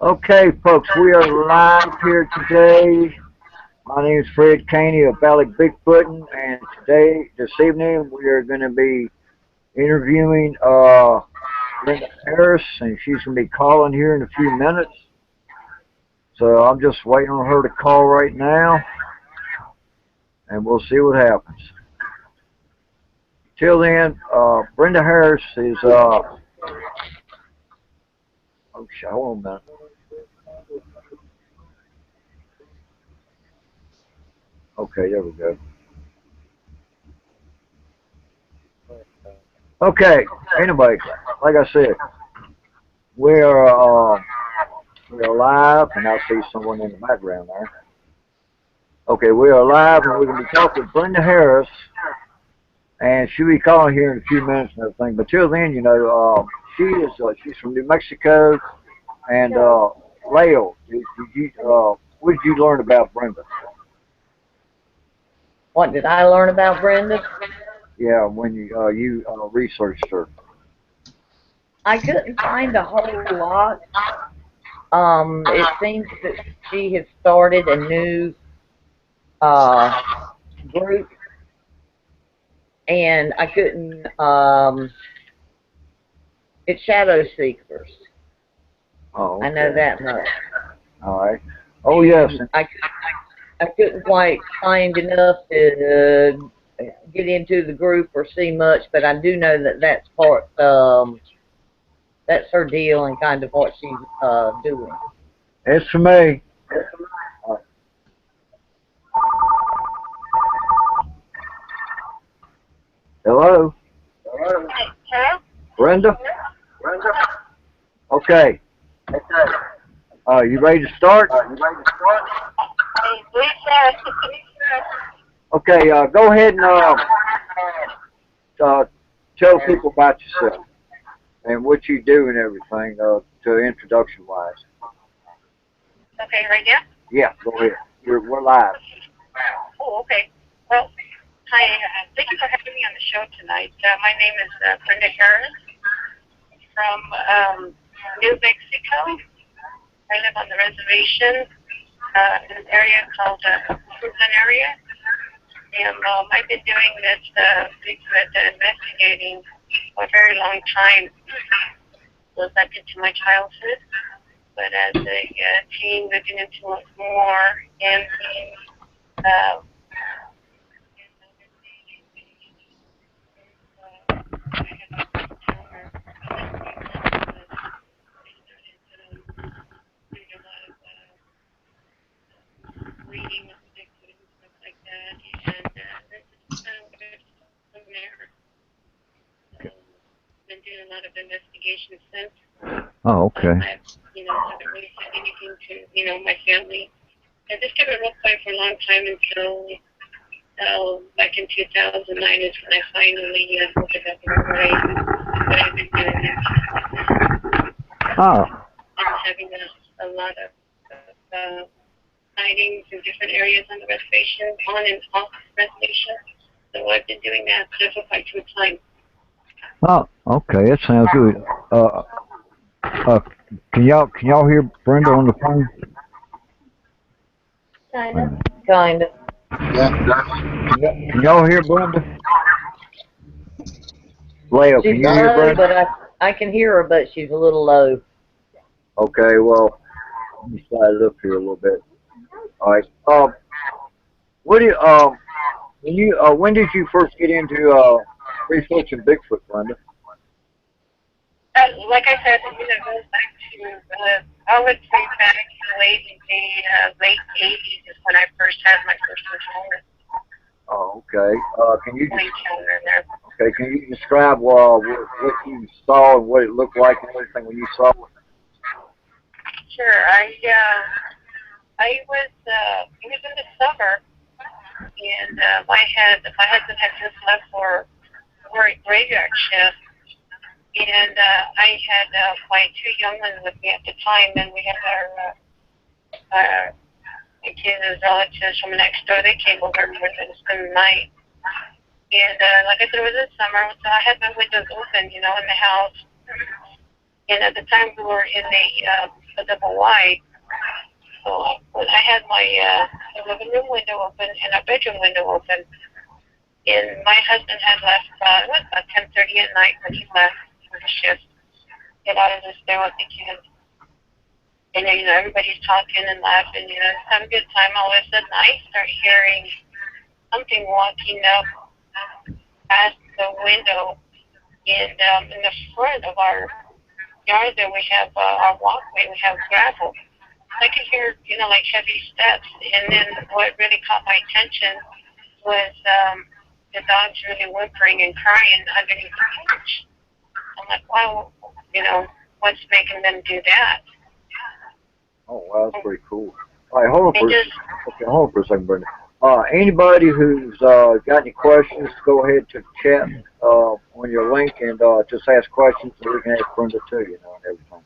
Okay, folks, we are live here today. My name is Fred Caney of Valley Bigfootin', and this evening, we are going to be interviewing Brenda Harris, and she's going to be calling here in a few minutes. So I'm just waiting on her to call right now, and we'll see what happens. Till then, Brenda Harris is, oh, shit, hold on a minute. Okay, there we go. Okay, anyway, like I said, we are, we are live, and I see someone in the background there. Okay, we are live, and we're going to be talking with Brenda Harris, and she'll be calling here in a few minutes and everything. But till then, she's from New Mexico, and Leo, what did you learn about Brenda? What did I learn about Brenda? Yeah, when you researched her. I couldn't find a whole lot. It seems that she had started a new group, and I couldn't. It's Shadow Seekers. Oh, okay. I know that much. All right. Oh, yes. I couldn't quite find enough to get into the group or see much, but I do know that that's part. That's her deal and kind of what she's doing. It's for me. Hello? Hello? Brenda? Brenda? Okay. You ready to start? Okay, go ahead and tell people about yourself and what you do and everything, to introduction-wise. Okay, right now? Yeah, go ahead. We're live. Oh, okay. Well, hi, thank you for having me on the show tonight. My name is Brenda Harris from New Mexico. I live on the reservation in an area called Fruitland area. And I've been doing this Bigfoot investigating for a very long time. Goes back into my childhood. But as a teen, looking into it more and reading of Bigfoot and stuff like that, and that's just kind of where it's from there. Been doing a lot of investigation since. Oh, okay. I've, haven't really said anything to, my family. I just kept it real quiet for a long time until back in 2009 is when I finally put it up and what I've been doing. Oh. I'm having a lot of sightings in different areas on the reservation, on and off the reservation. So I've been doing that for quite some time. Oh, okay. That sounds good. Can y'all hear Brenda on the phone? Kind of. Can y'all hear Brenda? Leo, can you hear Brenda? But I can hear her, but she's a little low. Okay, well, let me slide it up here a little bit. All right. What do you when did you first get into researching Bigfoot, Brenda? Like I said, it goes back to I would say back in the late 80s is when I first had my first encounter. Oh, okay. Can you Can you describe what you saw and what it looked like and everything when you saw it? Sure. I was it was in the summer, and my husband had just left for a graveyard shift, and I had my two young ones with me at the time, and we had our kids and relatives from next door. They came over for to spend the night. And like I said, it was in summer, so I had my windows open, in the house. And at the time, we were in a double wide. So when I had my living room window open and our bedroom window open, and my husband had left it was about 10:30 at night when he left for the shift. Get out of this there with the kids. And everybody's talking and laughing, having a good time. All of a sudden I start hearing something walking up past the window, and in the front of our yard there we have our walkway, we have gravel. I could hear, like heavy steps, and then what really caught my attention was the dogs really whimpering and crying underneath the porch. I'm like, wow, what's making them do that? Oh, wow, that's pretty cool. All right, hold on for a second, Brenda. Anybody who's got any questions, go ahead to the chat on your link and just ask questions so we can ask Brenda too, and everything.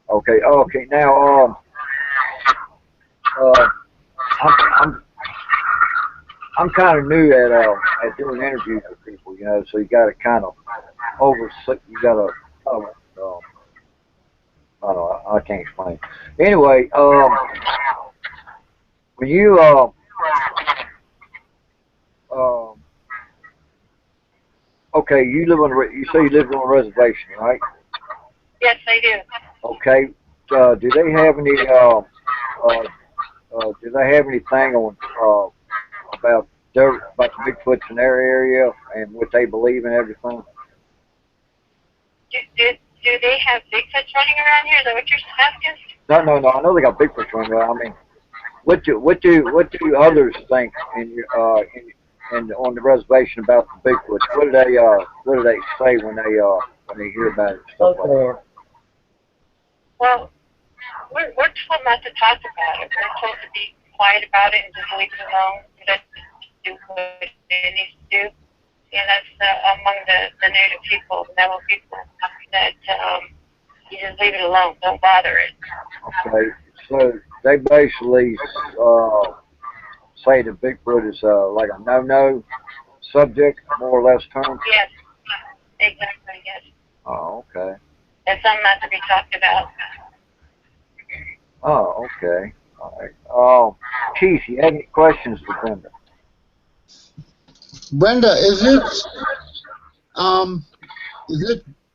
Okay, now, I'm kind of new at doing interviews with people, so you got to kind of I don't know, I can't explain. Anyway, when you okay, you say you live on a reservation, right? Yes, I do. Okay. Do they have any do they have anything on about the Bigfoots in their area and what they believe and everything? Do they have Bigfoots running around here? Is that what you're asking? No. I know they got Bigfoots running around. I mean, what do others think on the reservation about the Bigfoots? What do they say when they hear about it and stuff like that? Well, we're told not to talk about it. We're told to be quiet about it and just leave it alone. Let it do what it needs to do. And that's among the native people, the Navajo people, that you just leave it alone. Don't bother it. Okay, so they basically say that Bigfoot is like a no-no subject, more or less term? Yes, exactly, yes. Oh, okay. And some not to be talked about. Oh, okay. All right. Keith, you have any questions for Brenda? Brenda,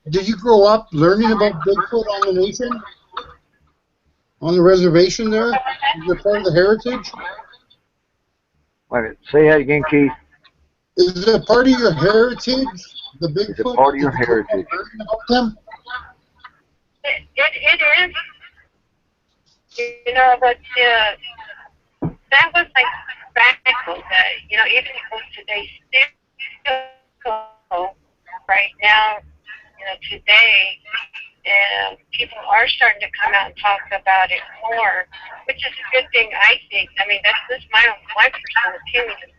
did you grow up learning about Bigfoot on the nation? On the reservation there? Is it part of the heritage? Wait a minute. Say that again, Keith. Is it part of your heritage, the Bigfoot? Is it part of your heritage? About them? It is. But that was like practical. Even today, still right now, today, people are starting to come out and talk about it more, which is a good thing, I think. I mean, that's just my personal opinion.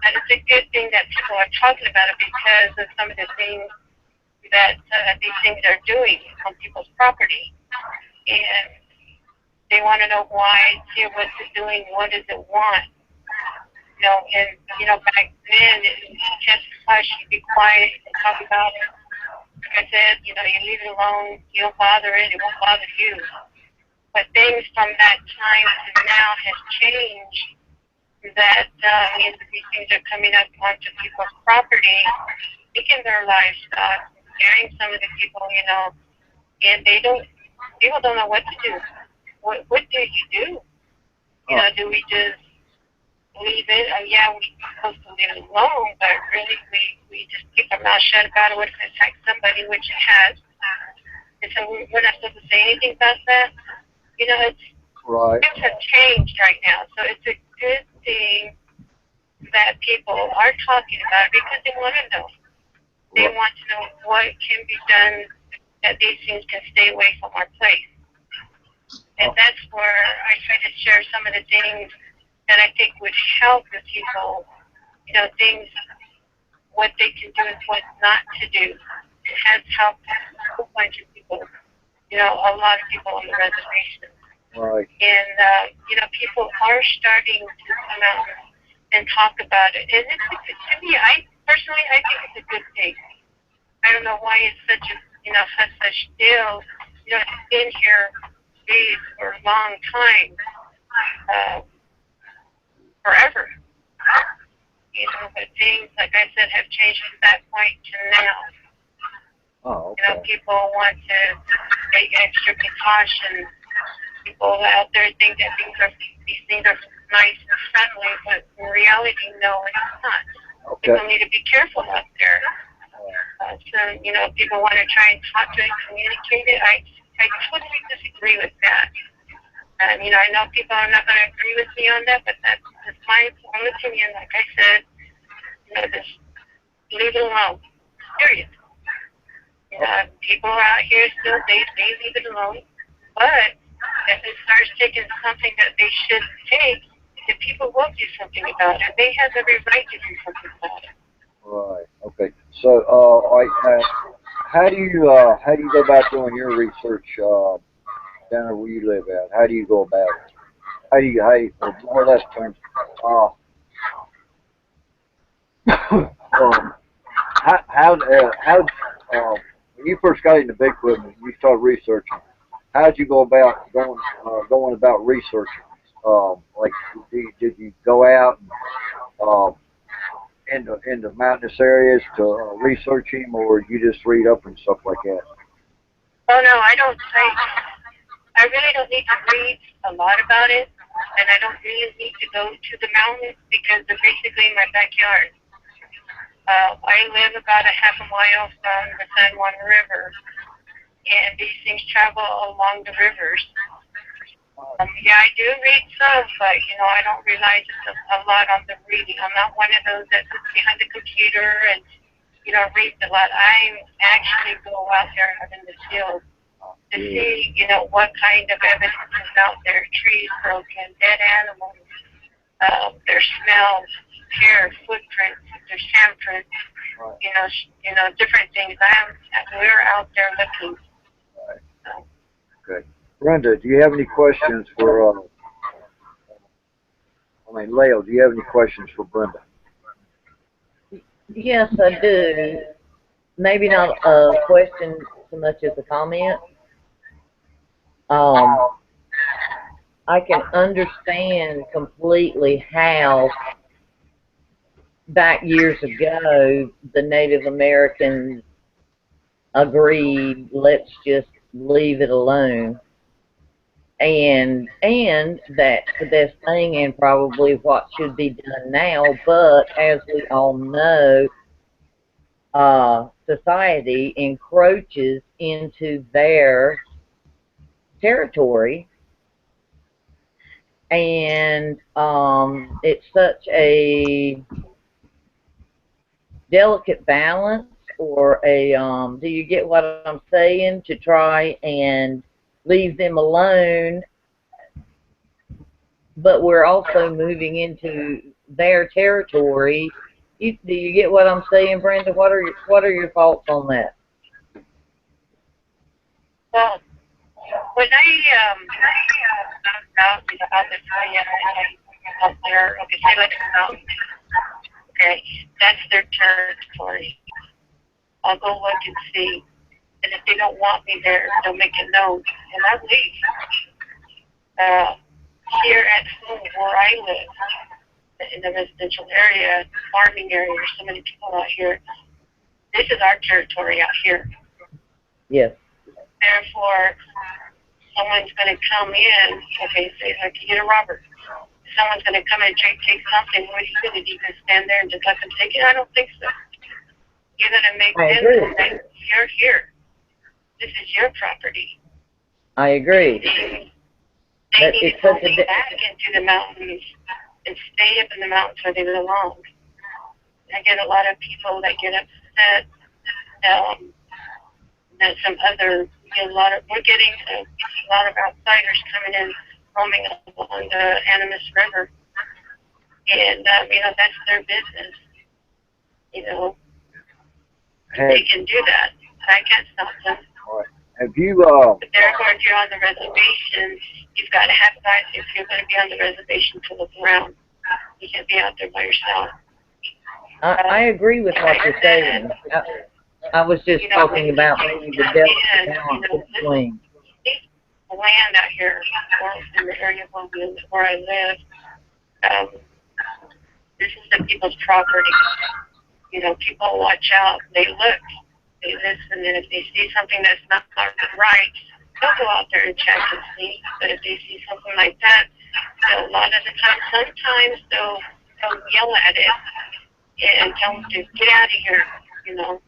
That it's a good thing that people are talking about it because of some of the things that these things are doing on people's property. And they want to know why, see what's it doing, what does it want. Back then, it's just hush, you be quiet, and talk about it. Like I said, you leave it alone, you don't bother it, it won't bother you. But things from that time to now has changed, that means that these things are coming up onto people's property, taking their livestock, scaring some of the people, and people don't know what to do. What do you do? Do we just leave it? Yeah, we're supposed to leave it alone, but really we just keep our mouth shut about it. What if it attacks somebody, which it has? And so we're not supposed to say anything about that. Things have changed right now, so it's a good thing that people are talking about it because they want to know. They want to know what can be done that these things can stay away from our place. And that's where I try to share some of the things that I think would help the people, things, what they can do and what not to do. It has helped a whole bunch of people, a lot of people on the reservation. Right. And, people are starting to come out and talk about it. And to me, I think it's a good thing. I don't know why it's such a, such still, it's been here days for a long time, forever. You know, but things, like I said, have changed from that point to now. Oh, You know, okay. people want to take extra precautions. People out there think that these things are nice and friendly, but in reality, no, it's not. Okay. People need to be careful out there. So, you know, people want to try and talk to it, communicate it. I totally disagree with that. You know, I know people are not going to agree with me on that, but that's my own opinion. Like I said, you know, just leave it alone. Period. You know, people out here still, they leave it alone. But if it starts taking something that they shouldn't take, the people will do something about it. They have every right to do something about it. Right. Okay. So, all right, how do you go about doing your research down there where you live at? How do you go about it? How you more or less terms, when you first got into Bigfoot and you started researching, how'd you go about going about researching? Like, did you go out and, into mountainous areas to research him, or you just read up and stuff like that? Oh no, I don't. I really don't need to read a lot about it, and I don't really need to go to the mountains because they're basically in my backyard. I live about a half a mile from the San Juan River, and these things travel along the rivers. Yeah, I do read some, but you know, I don't rely just a lot on the reading. I'm not one of those that sits behind the computer and you know reads a lot. I actually go out there in the field to see, you know, what kind of evidence is out there. Trees broken, dead animals, their smells, hair, footprints, their handprints, you know, different things. We're out there looking. Right. So. Okay. Brenda, do you have any questions for? Leo, do you have any questions for Brenda? Yes, I do. Maybe not a question so much as a comment. I can understand completely how back years ago the Native Americans agreed, let's just leave it alone. And that's the best thing and probably what should be done now. But as we all know, society encroaches into their territory, and it's such a delicate balance, or a do you get what I'm saying, to try and leave them alone, but we're also moving into their territory. Do you get what I'm saying, Brenda? What are your thoughts on that? Well, when I found out, you know, out this way, out there, okay, say like a mountain, okay, that's their territory. I'll go look and see, and if they don't want me there, they'll make a note, and I leave. Here at home, where I live, in the residential area, farming area, there's so many people out here. This is our territory out here. Yes. Therefore, someone's going to come in, okay, say like you get a robber. Someone's going to come in and take something. What are you going to do? You can stand there and just let them take it? I don't think so. You're going to make them say, you're here. This is your property. I agree. They need to go back into the mountains and stay up in the mountains where they belong. I get a lot of people that get upset that some other, we're getting a lot of outsiders coming in, roaming along the Animas River. And, you know, that's their business. You know, they can do that. I can't stop them. Right. Have you, But therefore, if you're on the reservation, you've got to have guys, if you're going to be on the reservation, to look around. You can't be out there by yourself. I agree with what you're saying. I was just talking about maybe the delicate balance between. land out here, or in the area where I live. This is the people's property. You know, people watch out. They look. They listen, and if they see something that's not right, they'll go out there and check and see. But if they see something like that, a lot of the time, sometimes they'll yell at it and tell them to get out of here. You know,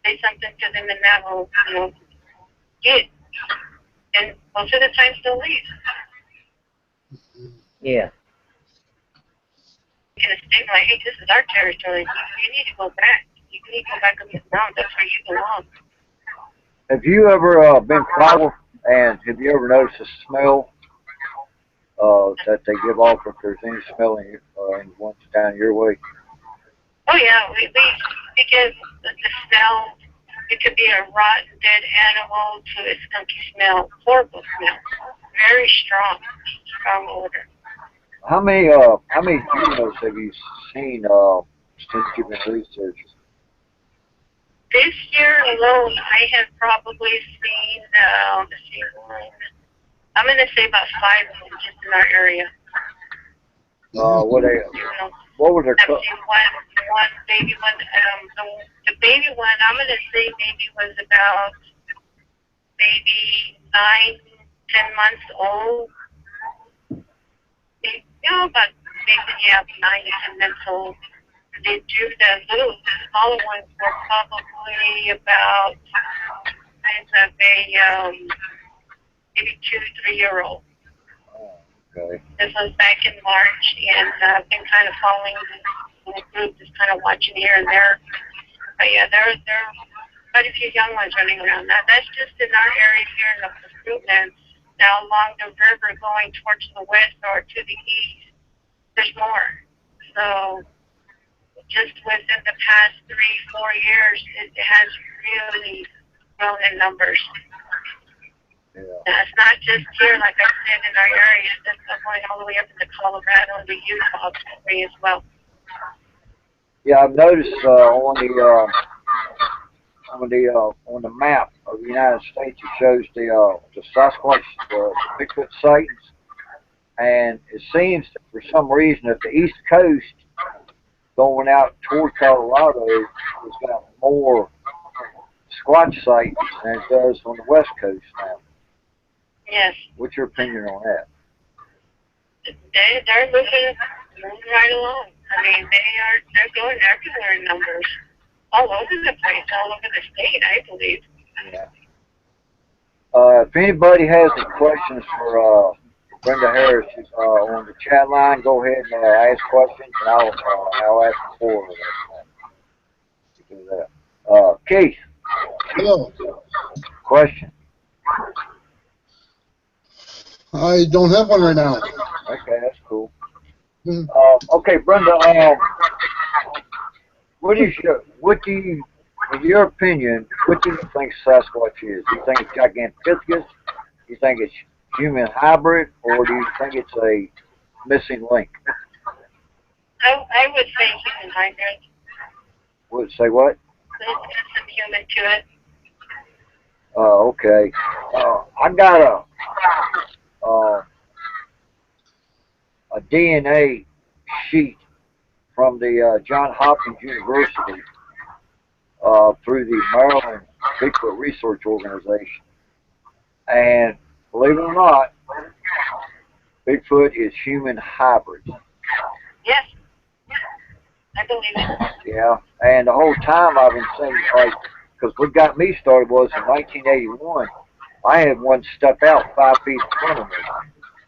say something to them, and that will, you know, get. And most of the times they'll leave. Yeah. In a statement like, hey, this is our territory. You need to go back. You need to go back up the mountain. That's where you belong. Have you ever been travel, and have you ever noticed the smell that they give off if there's any smell in ones down your way? Oh yeah, we get the smell. It could be a rotten dead animal to a skunky smell, horrible smell, very strong odor. How many juvenils have you seen since you've been researching? This year alone, I have probably seen, let's see, I'm going to say about 5 of them just in our area. What was their I've seen one baby one. The baby one, I'm going to say maybe was about maybe 9, 10 months old. About maybe 9 to 10 months old. They do the smaller ones were probably about maybe 2, 3-year-old. Okay. This was back in March, and I've been kind of following the group, just kind of watching here and there. But yeah, there are quite a few young ones running around. Now that's just in our area here in the Fruitlands. Now along the river going towards the west or to the east, there's more. So just within the past 3-4 years, it has really grown in numbers. Yeah. Now, it's not just here, like I said, in our area. It's going all the way up into Colorado and the Utah area as well. Yeah, I've noticed on the map of the United States, it shows the Sasquatch, the Bigfoot sightings, and it seems that for some reason that the East Coast going out toward Colorado has got more Squatch sightings than it does on the West Coast now. Yes. What's your opinion on that? They're moving right along. I mean, they're going everywhere in numbers. All over the place, all over the state, I believe. Yeah. If anybody has any questions for Brenda Harris on the chat line, go ahead and ask questions, and I'll ask before to do that. Keith. Hello. Question. I don't have one right now. Okay, that's cool. Hmm. Okay, Brenda. In your opinion, what do you think Sasquatch is? Do you think it's Gigantopithecus? Do you think it's human hybrid, or do you think it's a missing link? I would say human hybrid. Would say what? There's some human to it. Okay. I got a DNA sheet from the Johns Hopkins University through the Maryland Bigfoot Research Organization. And believe it or not, Bigfoot is human hybrid. Yes. I believe it. Yeah. And the whole time I've been saying, because what got me started was in 1981, I had one step out 5 feet in front of me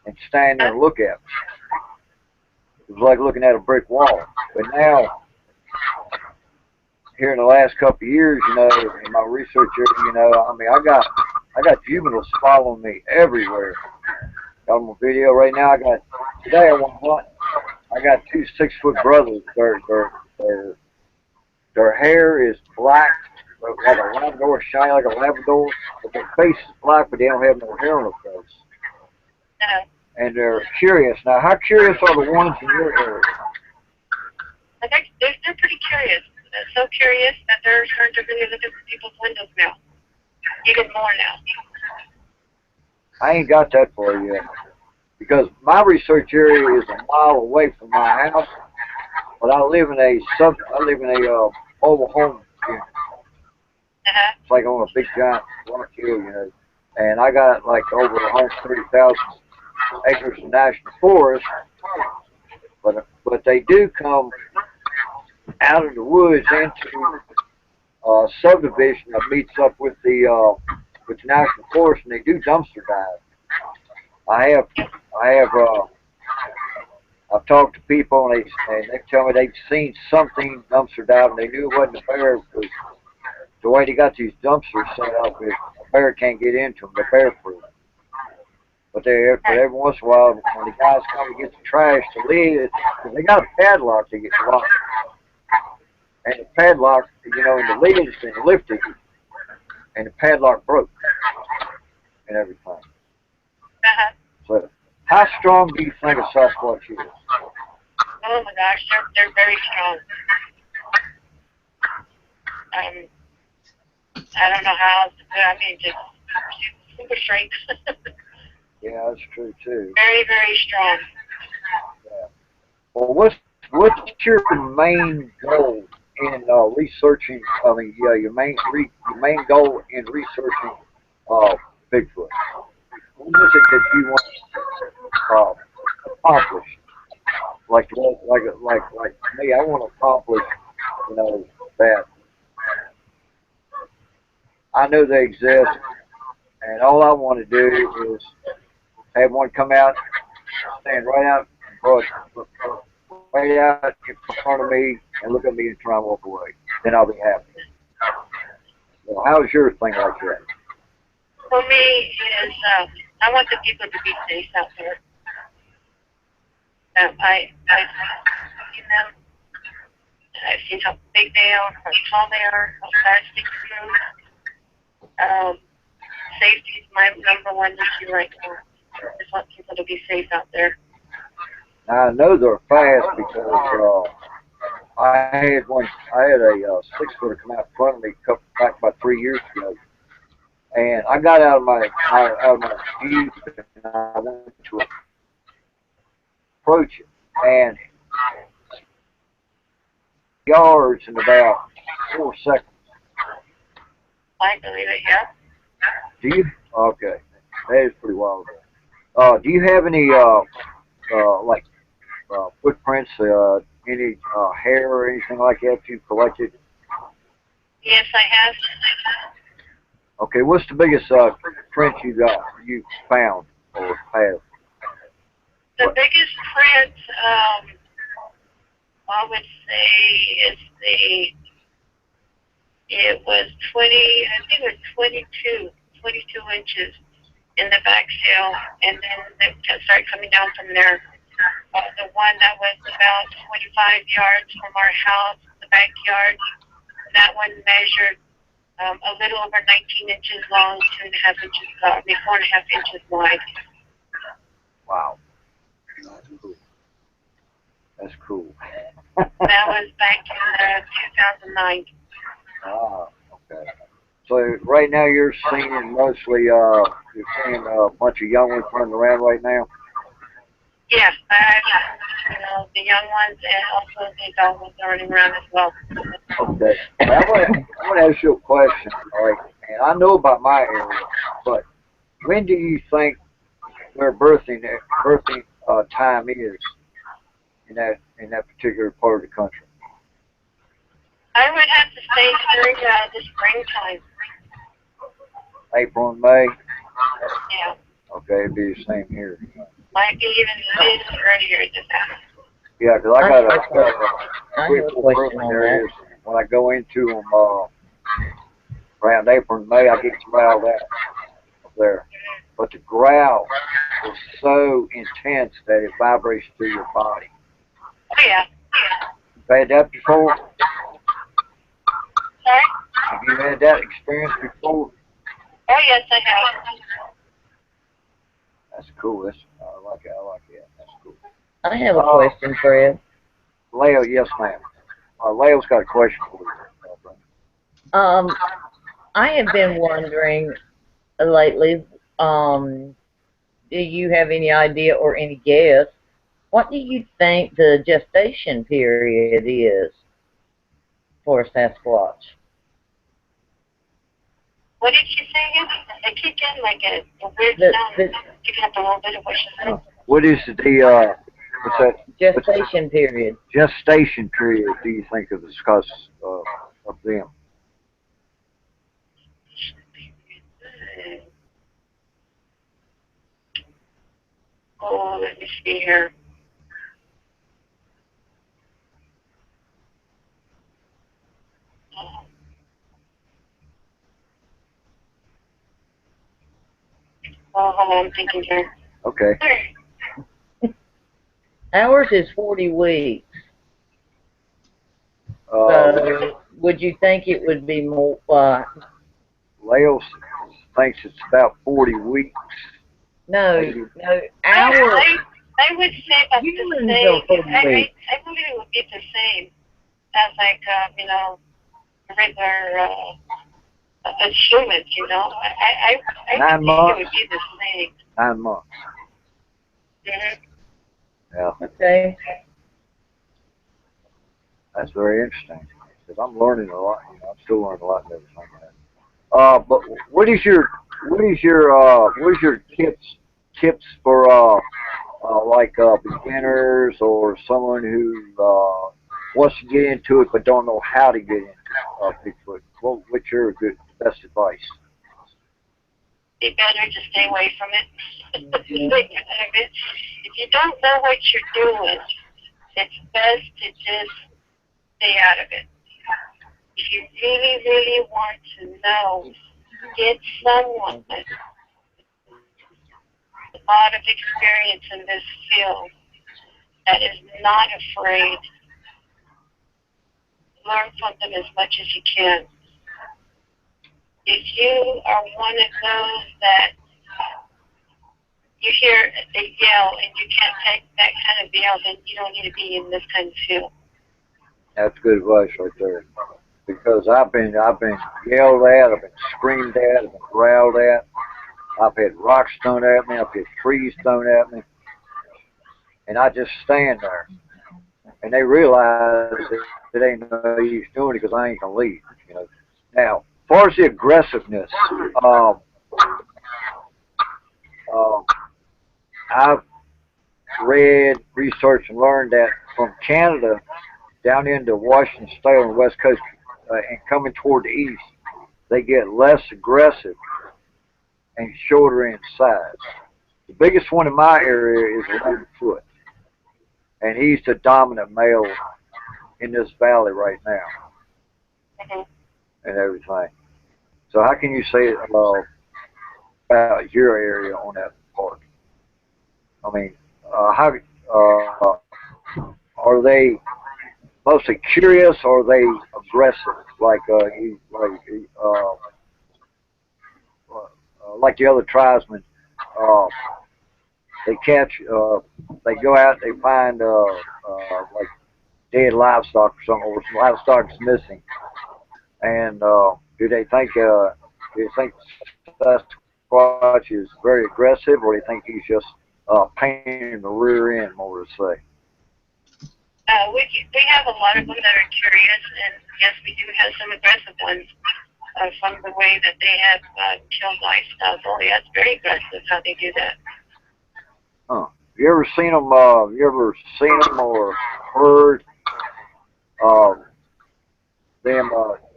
and stand there and look at me. It was like looking at a brick wall. But now, here in the last couple of years, in my research area, I mean, I got juveniles following me everywhere. Got them on video right now. Today I went hunting. I got 2 6-foot brothers. Their hair is black, like a Labrador, shiny like a Labrador, but their face is black, but they don't have no hair on their face. No. And they're curious. Now, how curious are the ones in your area? I think they're pretty curious. They're so curious that they're starting to really look at people's windows now. Even more now. I ain't got that for you yet. Because my research area is a mile away from my house, but I live in a mobile home unit. It's like on a big giant rock hill, you know. And I got like over 130,000 acres of national forest, but they do come out of the woods into subdivision that meets up with the national forest, and they do dumpster dive. I have I have I've talked to people and they tell me they've seen something dumpster diving. They knew it wasn't a bear because the way they got these dumpsters set up is a bear can't get into them. They're bear proof. But every once in a while, when the guys come to get the trash, the lid, they got a padlock to get locked. And the padlock, you know, and the lid has been lifted, and the padlock broke and everything. So, how strong do you think a Sasquatch is? Oh my gosh, they're very strong. I don't know how else to put it. I mean, just super strength. Yeah, that's true too. Very, very strong. Yeah. Well, what's your main goal in researching? I mean, yeah, your main goal in researching Bigfoot. What is it that you want to accomplish? Like me, I want to accomplish, you know, that I know they exist, and all I want to do is have one come out, stand right out in front of me, and look at me and try and walk away. Then I'll be happy. Well, how's your thing like that? For me, is I want the people to be safe out there. I've seen them. I've seen how big they are, how tall they are, how fast they can move. Safety is my number one issue right now. I just want people to be safe out there. Now, I know they're fast because I had a 6-footer come out in front of me back about 3 years ago, and I got out of my Jeep and I went to approach it, and yards in about 4 seconds. I believe it, yeah. Do you? Okay, that is pretty wild. Do you have any like footprints, any hair or anything like that you collected? Yes, I have. Okay, what's the biggest print you found or have? The biggest print, I would say, it was 22 inches in the back shell, and then it started coming down from there. The one that was about 25 yards from our house, the backyard, that one measured a little over 19 inches long, 2.5 inches, 4.5 inches wide. Wow, that's cool. That was back in 2009. Ah, okay. So right now you're seeing mostly you're seeing a bunch of young ones running around right now. Yes, the young ones and also the adult ones are running around as well. Okay. Now, I want to ask you a question. All right, and I know about my area, but when do you think their birthing time is in that particular part of the country? I would have to say during the springtime. April and May. Yeah. Okay, it'd be the same here. Might be even a little earlier than that. Yeah, because I got a quick question on areas. When I go into them around April and May, I get some growl that up there. But the growl is so intense that it vibrates through your body. Oh, yeah. You've had that before? Sorry? Have you had that experience before? Oh, yes, I have. That's cool. I like it. That's cool. I have a question for you. Leo, yes, ma'am. Leo's got a question for you. I have been wondering lately, do you have any idea or any guess? What do you think the gestation period is for a Sasquatch? What did she say again? I keep getting like a weird sound. Picking up a little bit of what she said. What is the what's that? Gestation period. Gestation period? Do you think of discuss of them? Oh, let me see here. Oh, hold on, I'm thinking here. Okay. Ours is 40 weeks. So, would you think it would be more? Lale thinks it's about 40 weeks. No. I would say about the same. I believe it would be the same as like regular as humans. I think it would be the same. 9 months. Mm-hmm. Yeah. Okay. That's very interesting because I'm learning a lot. I'm still learning a lot and everything. But what is your tips for like beginners or someone who wants to get into it but don't know how to get into Bigfoot? What's your best advice? Be better to stay away from it. If you don't know what you're doing, it's best to just stay out of it. If you really, really want to know, get someone with a lot of experience in this field that is not afraid. Learn from them as much as you can. If you are one of those that you hear a yell and you can't take that kind of yell, then you don't need to be in this kind of field. That's good advice right there. Because I've been yelled at, I've been screamed at, I've been growled at, I've had rocks thrown at me, I've had trees thrown at me, and I just stand there. And they realize that it ain't no use doing it because I ain't gonna leave. Now, as far as the aggressiveness, I've read, researched, and learned that from Canada down into Washington State on the West Coast and coming toward the east, they get less aggressive and shorter in size. The biggest one in my area is 11 foot, and he's the dominant male in this valley right now, and everything. So how can you say about your area on that part? I mean, how are they mostly curious or are they aggressive, like the other tribesmen? They go out, they find like dead livestock or something, or some livestock's missing, and do they think Sasquatch is very aggressive, or do you think he's just pain in the rear end, more to say? We have a lot of them that are curious, and yes, we do have some aggressive ones. From the way that they have killed livestock, oh yeah, it's very aggressive how they do that. Huh. You ever seen them? Or heard them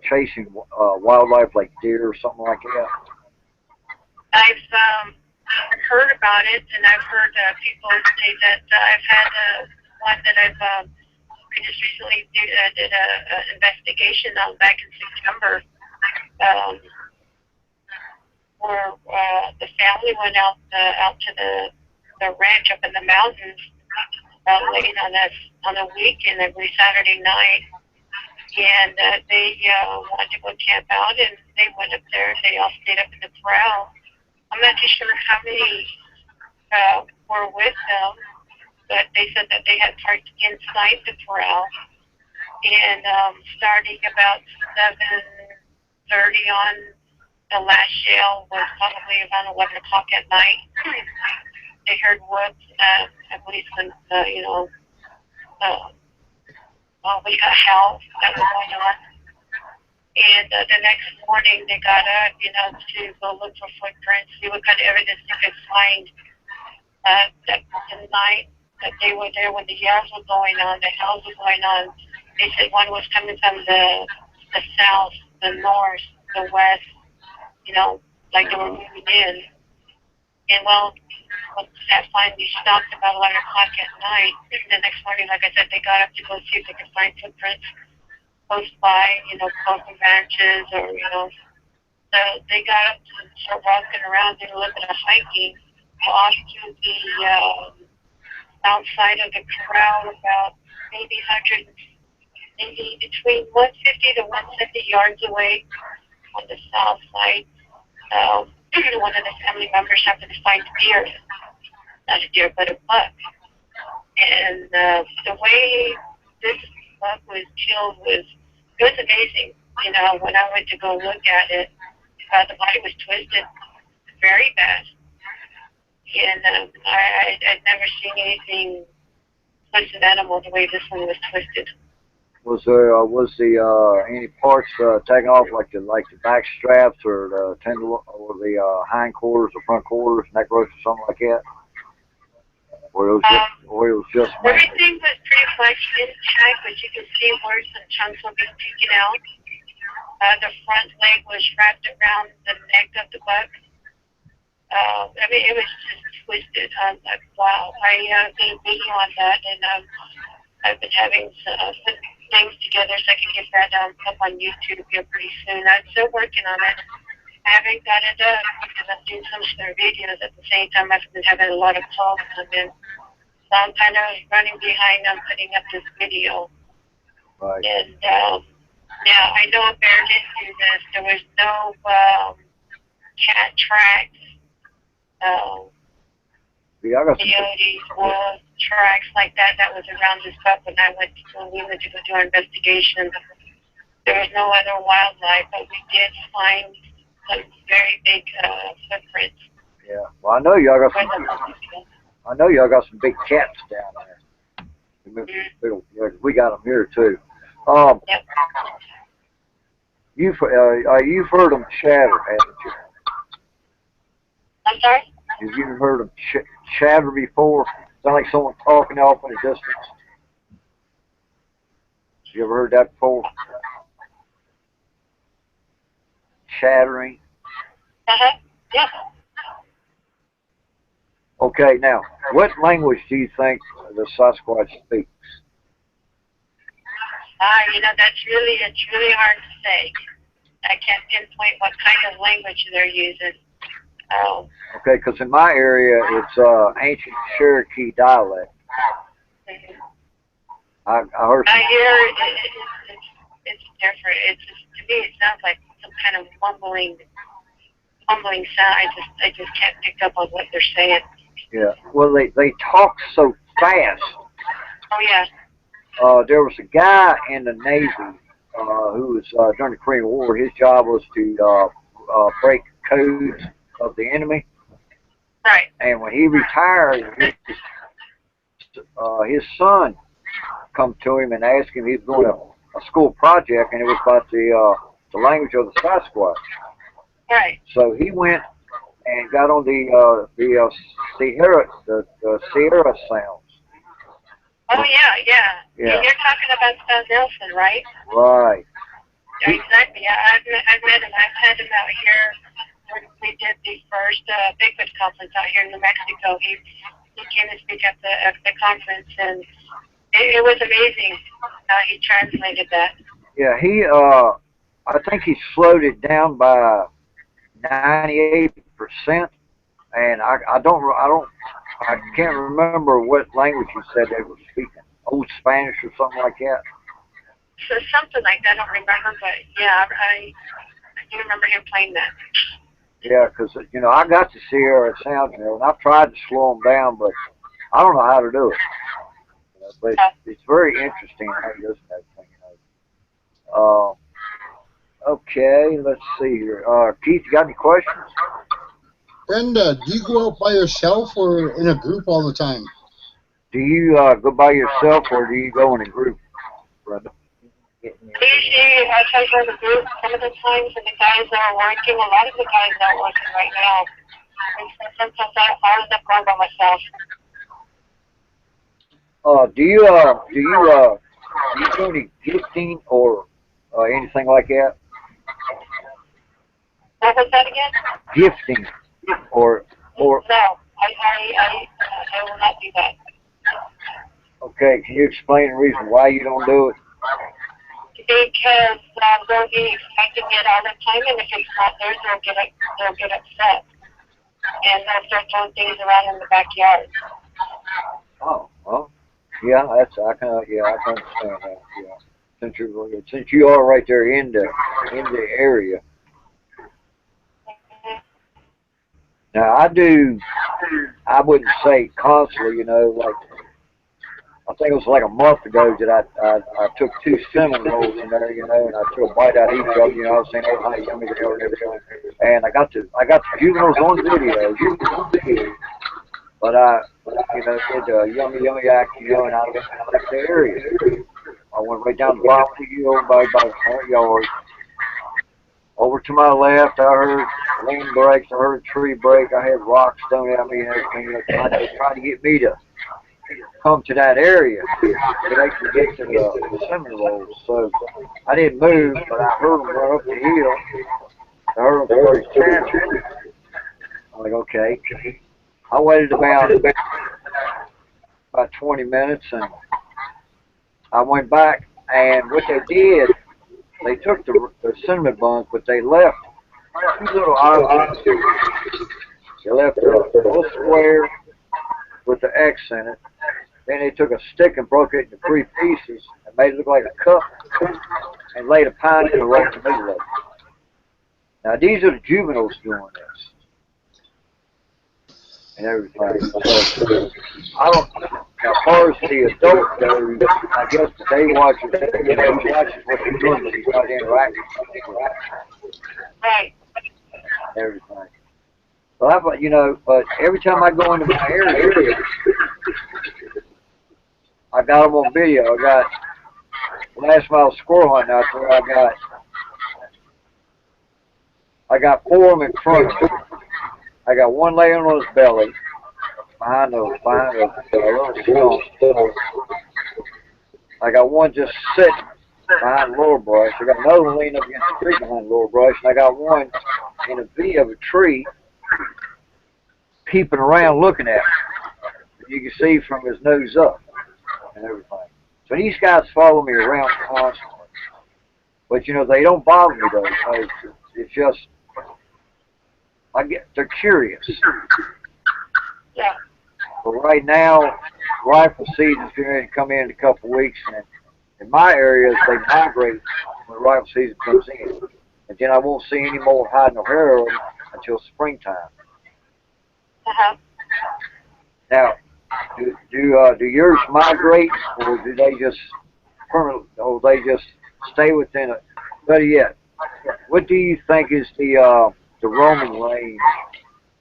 chasing wildlife like deer or something like that? I've heard about it, and I've heard people say that I've had one that I've just recently did an investigation on back in September, where the family went out to the ranch up in the mountains late on a weekend every Saturday night, and they wanted to go camp out, and they went up there and they all stayed up in the corral. I'm not too sure how many were with them, but they said that they had parked inside the corral, and starting about 7:30 on the last shell was probably around 11 o'clock at night. they heard woods, I believe, some, we got howls that was going on. And the next morning they got up, to go look for footprints, see what kind of evidence they could find. That the night that they were there when the yells were going on, the howls were going on, they said one was coming from the south, the north, the west, like they were moving in. And when that finally stopped about 11 o'clock at night, the next morning, like I said, they got up to go see if they could find footprints close by, broken branches or, So they got up to start walking around, did a little bit of hiking, off to the outside of the corral, about maybe between 150 to 170 yards away on the south side. One of the family members happened to find deer, not a deer, but a buck. And the way this buck was killed it was amazing. When I went to go look at it, the body was twisted very bad. And I'd never seen anything twisted animal the way this one was twisted. Was there any parts taken off, like the back straps or the tendon or the hind quarters or front quarters, neck ropes or something like that? Or it was just everything was pretty much intact, but you can see where some chunks were being taken out. The front leg was wrapped around the neck of the buck. It was just twisted. Wow. I made a video on that, and I've been having some things together so I can get that up on YouTube here pretty soon. I'm still working on it. I haven't got it up because I'm doing some of their videos at the same time. I've been having a lot of calls come in. So I'm kind of running behind on putting up this video. Right. And, I know a bear didn't do this. There was no cat tracks, coyotes, wolves, tracks like that was around this buck when we went to go do our investigation. There was no other wildlife, but we did find some very big footprints. Yeah. Well, I know y'all got some big cats down there. Yeah, we got them here too. Yep. You've heard them chatter, haven't you? I'm sorry? Have you heard them chatter before? Sound like someone talking off in the distance. You ever heard that before? Chattering. Yeah. Okay, now, what language do you think the Sasquatch speaks? It's really hard to say. I can't pinpoint what kind of language they're using. Okay, because in my area, it's ancient Cherokee dialect. I heard. I hear it's different. To me, it sounds like some kind of mumbling sound. I just can't pick up on what they're saying. Yeah. Well, they talk so fast. Oh yeah. There was a guy in the Navy who was during the Korean War. His job was to break codes of the enemy. Right. And when he retired, his son come to him and asked him. He was doing a school project, and it was about the language of the Sasquatch. Right. So he went and got on the Sierra sounds. Oh yeah. You're talking about Stan Nelson, right? Right. Yeah, exactly. Yeah, I've met him. I've had him out here when we did the first Bigfoot conference out here in New Mexico. He came to speak at the conference, and it was amazing how he translated that. Yeah, I think he slowed it down by 98%, and I can't remember what language he said they were speaking. Old Spanish or something like that. So something like that, I don't remember, but yeah, I do remember him playing that. Yeah, because I got to Sierra sounds, and I've tried to slow them down, but I don't know how to do it. But it's very interesting how he does that thing. Okay, let's see here. Keith, you got any questions? Brenda, do you go out by yourself or in a group all the time? Do you go by yourself or do you go in a group, Brenda? Usually I try to go in a group some of the times, and the guys are working. A lot of the guys are working right now. And so sometimes I end up going by myself. Do you do any gifting or anything like that? What was that again? Gifting or No, I will not do that. okay? Can you explain the reason why you don't do it? Because they'll be expecting it all the time, and if it's not theirs, they'll get upset, and they'll start throwing things around in the backyard. Oh, well, yeah, I can understand that. Yeah, since you are right there in the area. Now I wouldn't say constantly, like I think it was like a month ago that I took 2 cinnamon rolls in there, and I took a bite out of each of them, I was saying, oh, how yummy they are and everything. And I got the juveniles on video, but I did a yummy act, and I left the area. I went right down the bottom of the hill by the front yard. Over to my left, I heard wind breaks, I heard a tree break, I had rocks thrown at me and everything, trying to get me to come to that area so they could get to the cinnamon rolls. So I didn't move, but I heard them run up the hill. I heard them start chanting. I'm like, okay. I waited about 20 minutes, and I went back, and what they did, they took the cinnamon buns, but they left 2 little objects. They left a little square with the X in it. Then they took a stick and broke it into 3 pieces and made it look like a cup and laid a pine in right in the middle of it. Now these are the juveniles doing this and everything. So I don't. As far as the adult goes, I guess the day watcher, he watches what they're doing, but he's not interacting with Right. everything. So but every time I go into my area, I got them on video. I got last mile squirrel hunting out there. I got 4 of them in front of me. I got one laying on his belly behind the little stump. I got one just sitting behind the lower brush. I got another one leaning up against the tree behind the lower brush, and I got one in a V of a tree peeping around looking at me. You can see from his nose up and everything. So these guys follow me around constantly. But they don't bother me though. It's just they're curious. Yeah. But right now, rifle season's going to come in a couple of weeks, and in my areas they migrate when rifle season comes in, and then I won't see any more hide nor hair of them until springtime. Now, do yours migrate, or do they just stay within it? Better yet, what do you think is the roaming range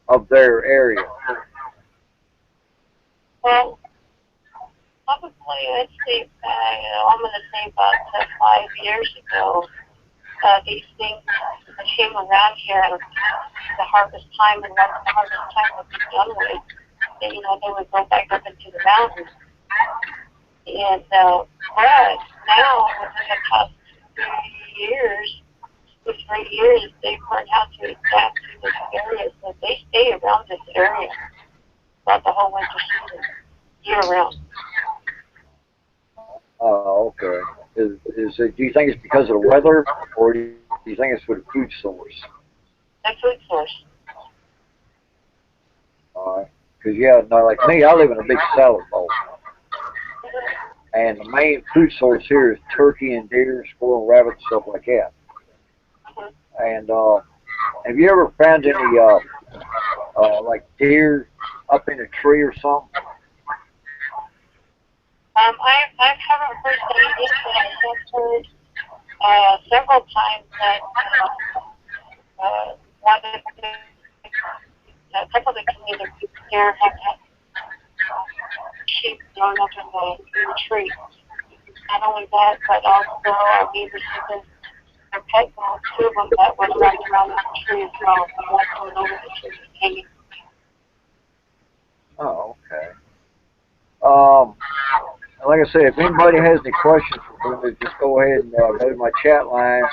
of their area? Well, probably let's see. I'm going to say about 5 years ago. These things came around here at the harvest time, and once the harvest time would be done with, they would go back up into the mountains. And but now, within the past 3 years, they've learned how to adapt to this area, so they stay around this area throughout the whole winter season, year round. Oh, okay. Do you think it's because of the weather, or do you think it's for the food source? The food source. All right. Because like me, I live in a big salad bowl, and the main food source here is turkey and deer, squirrel, rabbit, stuff like that. And have you ever found any like deer up in a tree or something? I haven't heard anything, but I have heard several times that one of the a couple of the communities there have had sheep growing up in the tree. Not only that, but also our neighbors had their pet dogs, two of them that was wrapped around the tree as well. So that's going over the tree hanging. Oh, okay. Like I said, if anybody has any questions for Brenda, just go ahead and go to my chat line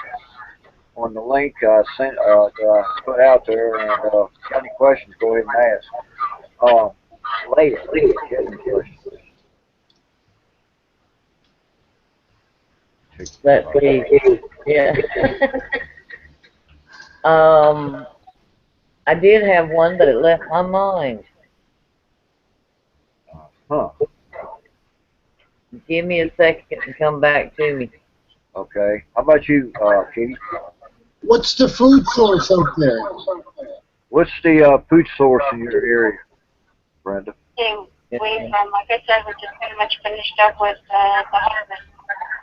on the link I sent that I put out there, and if you got any questions, go ahead and ask. Later, if you have any questions. Let's see. Yeah. I did have one, but it left my mind. Huh. Give me a second and come back to me. Okay. How about you, Katie? What's the food source out there? What's the food source in your area, Brenda? And we, like I said, we're just pretty much finished up with the harvest,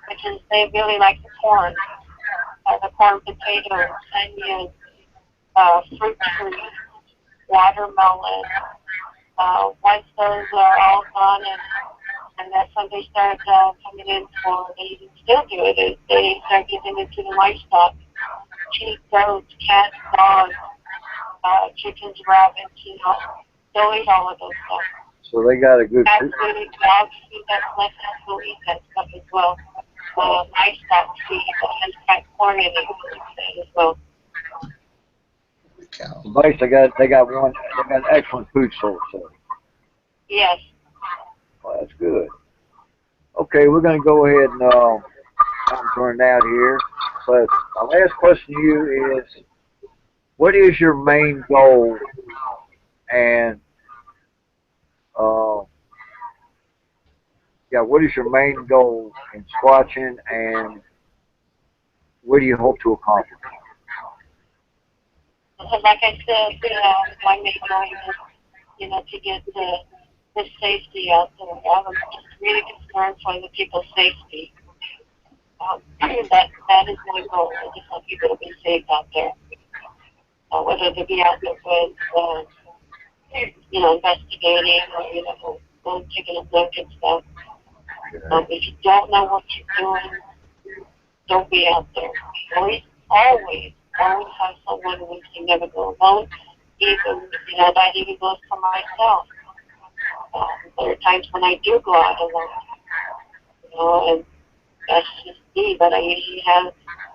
which is they really like the corn, potatoes, onions, fruit trees, watermelon. Once those are all gone, and that's when they start coming in for, they still do it, they start getting into the livestock, sheep, goats, cats, dogs, chickens, rabbits, they'll eat all of those stuff. So they got a good food. Dog feed that's left us will eat that stuff as well. Livestock feed that has got corn in it will eat that as well. Cow. Basically, they got an excellent food source. So. Yes. Well, that's good. Okay, we're going to go ahead and turn out here. But my last question to you is, what is your main goal, and what is your main goal in squatching, and what do you hope to accomplish? Like I said, my main goal is, to get the safety out there. I'm just really concerned for the people's safety. That is my goal. I just want people to be safe out there. Whether they be out in the woods, investigating or, taking a look and stuff. If you don't know what you're doing, don't be out there. Always have someone who can never go alone. Even, that even goes for myself. There are times when I do go out alone, and that's just me, but I usually have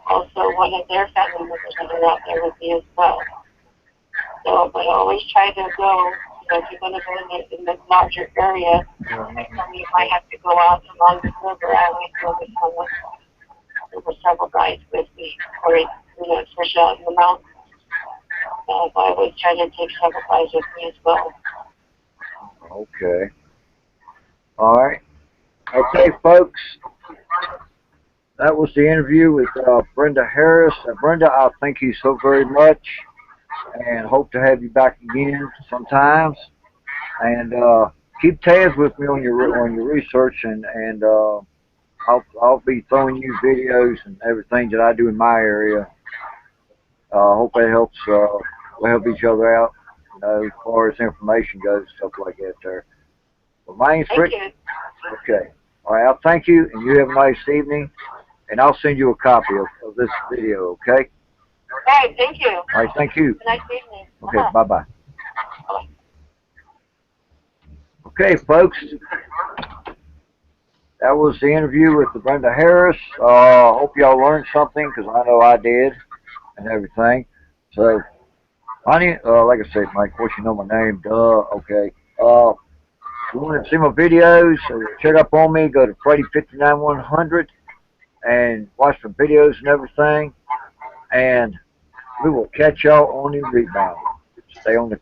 also one of their family members that are out there with me as well. So, but I always try to go, if you're going to go in the larger area, you might have to go out along the river. I always go with someone. There were several guys with me, or, especially out in the mountains. I always try to take several guys with me as well. Okay. All right. Okay, folks. That was the interview with Brenda Harris. Brenda, I thank you so very much, and hope to have you back again sometimes. And keep tabs with me on your research, and I'll be throwing you videos and everything that I do in my area. Hope that helps. We'll help each other out, as far as information goes, stuff like that there. Well, my name's Rick. Okay. All right, I'll thank you, and you have a nice evening, and I'll send you a copy of this video, okay? All right, thank you. All right, thank you. Nice evening. Okay, bye-bye. Okay, folks. That was the interview with Brenda Harris. Hope y'all learned something, because I know I did, and everything. So, honey, like I said, Mike, of course you know my name, duh, okay. If you want to see my videos, check up on me, go to Freddy59100 and watch my videos and everything. And we will catch y'all on the rebound. Stay on it.